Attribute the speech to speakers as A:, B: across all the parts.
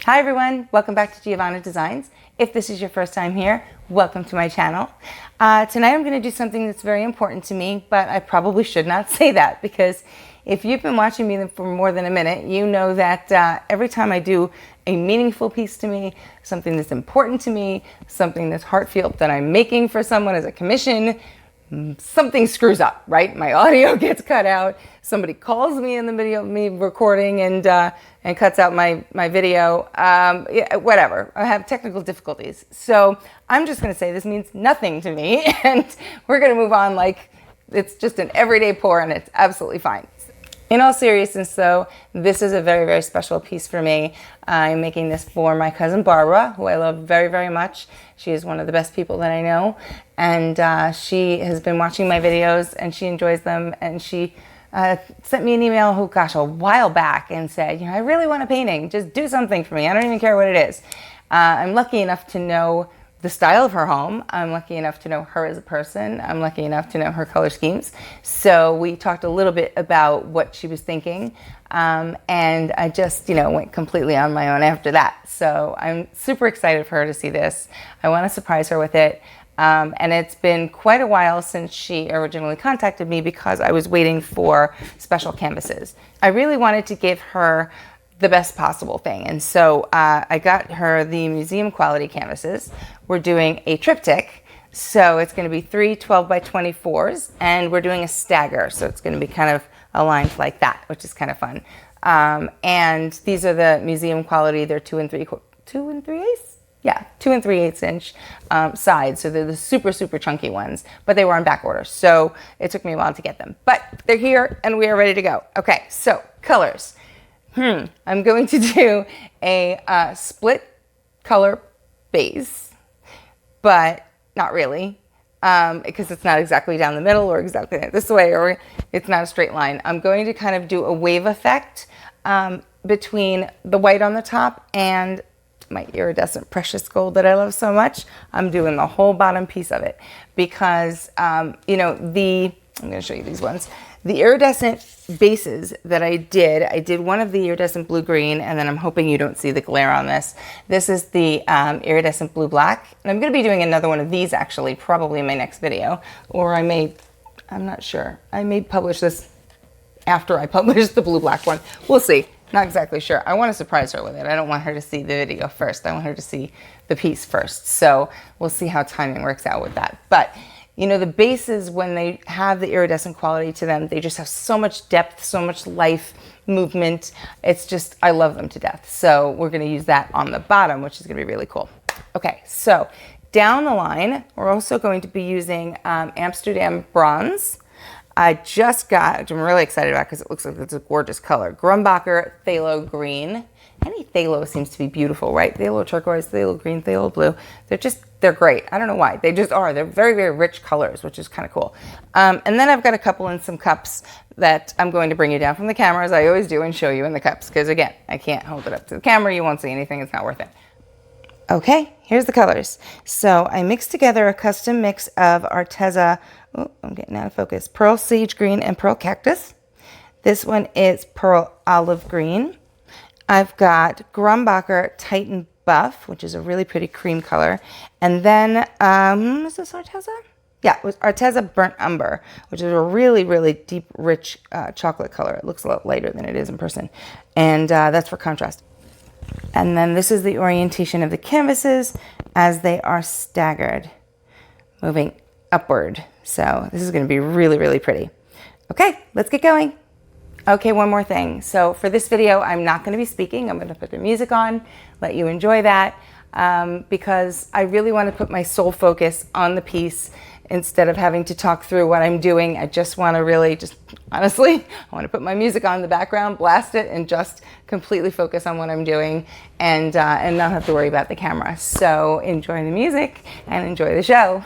A: Hi everyone, welcome back to Giovanna Designs. If this is your first time here, welcome to my channel. Tonight I'm going to do something that's very important to me, but I probably should not say that because if you've been watching me for more than a minute, you know that every time I do a meaningful piece to me, something that's important to me, something that's heartfelt that I'm making for someone as a commission, something screws up, right? My audio gets cut out. Somebody calls me in the middle of me recording and cuts out my video. Yeah, whatever. I have technical difficulties. So I'm just going to say this means nothing to me, and we're going to move on like it's just an everyday pour, and it's absolutely fine. In all seriousness, though, this is a very, very special piece for me. I'm making this for my cousin Barbara, who I love very, very much. She is one of the best people that I know, and she has been watching my videos, and she enjoys them, and she sent me an email, oh gosh, a while back, and said, I really want a painting. Just do something for me. I don't even care what it is. I'm lucky enough to know the style of her home. I'm lucky enough to know her as a person. I'm lucky enough to know her color schemes. So we talked a little bit about what she was thinking. And I just, went completely on my own after that. So I'm super excited for her to see this. I want to surprise her with it. And it's been quite a while since she originally contacted me because I was waiting for special canvases. I really wanted to give her the best possible thing. And so I got her the museum quality canvases. We're doing a triptych. So it's going to be 3 12 by 24s, and we're doing a stagger. So it's going to be kind of aligned like that, which is kind of fun. And these are the museum quality. They're 2 3/8? Yeah, 2 3/8 inch sides. So they're the super, super chunky ones, but they were on back order. So it took me a while to get them, but they're here and we are ready to go. Okay, so colors. I'm going to do a split color base, but not really, because it's not exactly down the middle or exactly this way, or it's not a straight line. I'm going to kind of do a wave effect between the white on the top and my iridescent precious gold that I love so much. I'm doing the whole bottom piece of it because, I'm going to show you these ones. The iridescent bases that I did one of the iridescent blue-green, and then I'm hoping you don't see the glare on this. This is the iridescent blue-black, and I'm going to be doing another one of these actually, probably in my next video, or I'm not sure. I may publish this after I publish the blue-black one. We'll see. Not exactly sure. I want to surprise her with it. I don't want her to see the video first. I want her to see the piece first. So we'll see how timing works out with that. But the bases, when they have the iridescent quality to them, they just have so much depth, so much life, movement. It's just, I love them to death. So we're going to use that on the bottom, which is going to be really cool. Okay, so down the line, we're also going to be using Amsterdam bronze. I just got, which I'm really excited about because it looks like it's a gorgeous color, Grumbacher phthalo green. Any phthalo seems to be beautiful, right? Phthalo turquoise, phthalo green, phthalo blue. They're great. I don't know why. They just are. They're very, very rich colors, which is kind of cool. And then I've got a couple in some cups that I'm going to bring you down from the camera, as I always do, and show you in the cups. Because again, I can't hold it up to the camera. You won't see anything. It's not worth it. Okay, here's the colors. So I mixed together a custom mix of Arteza, oh, I'm getting out of focus, Pearl Sage Green and Pearl Cactus. This one is Pearl Olive Green. I've got Grumbacher Titan Buff, which is a really pretty cream color. And then, is this Arteza? Yeah, it was Arteza Burnt Umber, which is a really, really deep, rich chocolate color. It looks a lot lighter than it is in person. And that's for contrast. And then this is the orientation of the canvases as they are staggered, moving upward. So this is going to be really, really pretty. Okay, let's get going. Okay, one more thing. So for this video, I'm not going to be speaking. I'm going to put the music on, let you enjoy that, because I really want to put my sole focus on the piece instead of having to talk through what I'm doing. I just want to really honestly, I want to put my music on in the background, blast it, and just completely focus on what I'm doing and not have to worry about the camera. So enjoy the music and enjoy the show.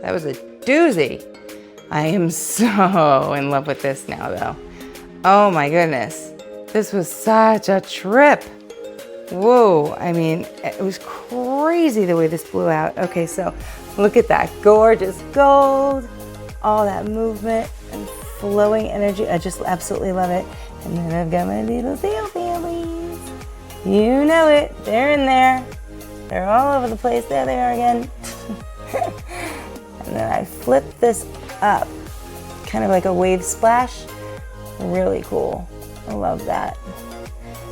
A: That was a doozy. I am so in love with this now though. Oh my goodness. This was such a trip. Whoa, I mean, it was crazy the way this blew out. Okay, so look at that gorgeous gold, all that movement and flowing energy. I just absolutely love it. And then I've got my little sail families. You know it, they're in there. They're all over the place. There they are again. And then I flip this up, kind of like a wave splash. Really cool. I love that.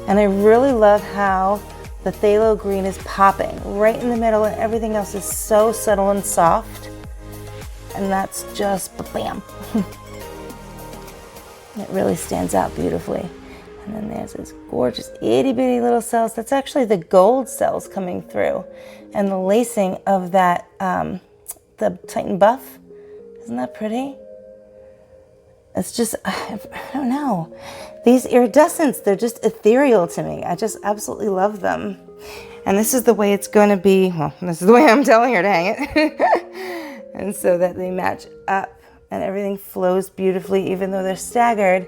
A: And I really love how the phthalo green is popping right in the middle and everything else is so subtle and soft. And that's just bam. It really stands out beautifully. And then there's this gorgeous itty bitty little cells. That's actually the gold cells coming through. And the lacing of that, the Titan buff. Isn't that pretty? It's just, I don't know. These iridescents, they're just ethereal to me. I just absolutely love them. And this is the way it's going to be. Well, this is the way I'm telling her to hang it. And so that they match up and everything flows beautifully. Even though they're staggered,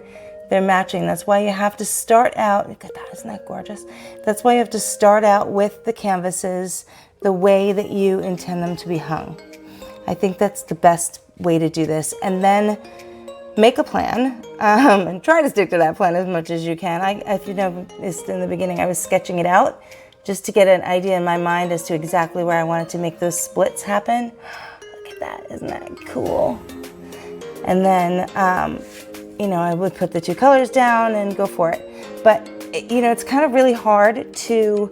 A: they're matching. That's why you have to start out. Look at that, isn't that gorgeous? That's why you have to start out with the canvases the way that you intend them to be hung. I think that's the best way to do this. And then make a plan and try to stick to that plan as much as you can. If you noticed in the beginning, I was sketching it out just to get an idea in my mind as to exactly where I wanted to make those splits happen. Look at that, isn't that cool? And then, I would put the two colors down and go for it. But, it's kind of really hard to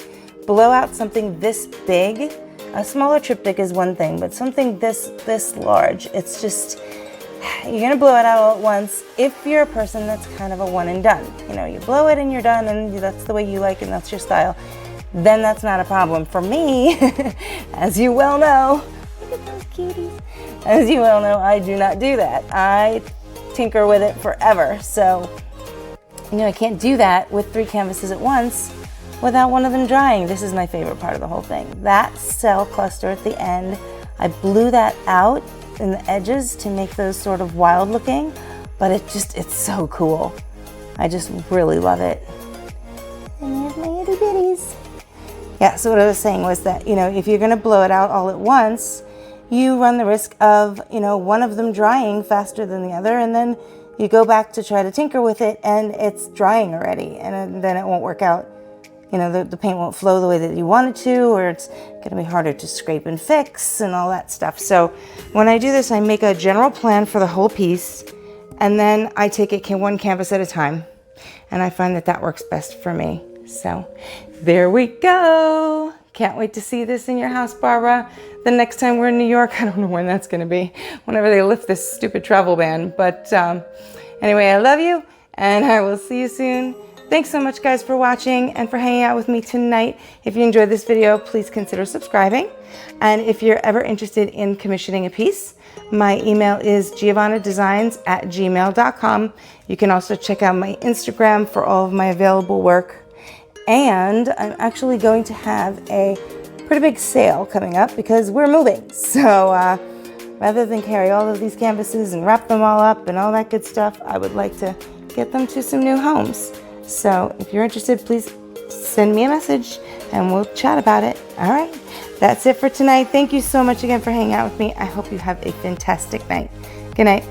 A: blow out something this big. A smaller triptych is one thing, but something this large, it's just, you're gonna blow it out all at once. If you're a person that's kind of a one and done, you blow it and you're done and that's the way you like it and that's your style, then that's not a problem. For me, as you well know, look at those cuties. As you well know, I do not do that. I tinker with it forever. So, I can't do that with 3 canvases at once without one of them drying. This is my favorite part of the whole thing. That cell cluster at the end, I blew that out in the edges to make those sort of wild looking, but it's so cool. I just really love it. And there's my itty bitties. Yeah, so what I was saying was that, if you're gonna blow it out all at once, you run the risk of, one of them drying faster than the other, and then you go back to try to tinker with it and it's drying already, and then it won't work out. The paint won't flow the way that you want it to, or it's gonna be harder to scrape and fix and all that stuff. So when I do this, I make a general plan for the whole piece, and then I take it one canvas at a time. And I find that works best for me. So there we go. Can't wait to see this in your house, Barbara. The next time we're in New York, I don't know when that's gonna be, whenever they lift this stupid travel ban. But anyway, I love you, and I will see you soon. Thanks so much, guys, for watching and for hanging out with me tonight. If you enjoyed this video, please consider subscribing. And if you're ever interested in commissioning a piece, my email is giovannadesigns@gmail.com. You can also check out my Instagram for all of my available work. And I'm actually going to have a pretty big sale coming up because we're moving. So rather than carry all of these canvases and wrap them all up and all that good stuff, I would like to get them to some new homes. So if you're interested, please send me a message and we'll chat about it. All right, that's it for tonight. Thank you so much again for hanging out with me. I hope you have a fantastic night. Good night.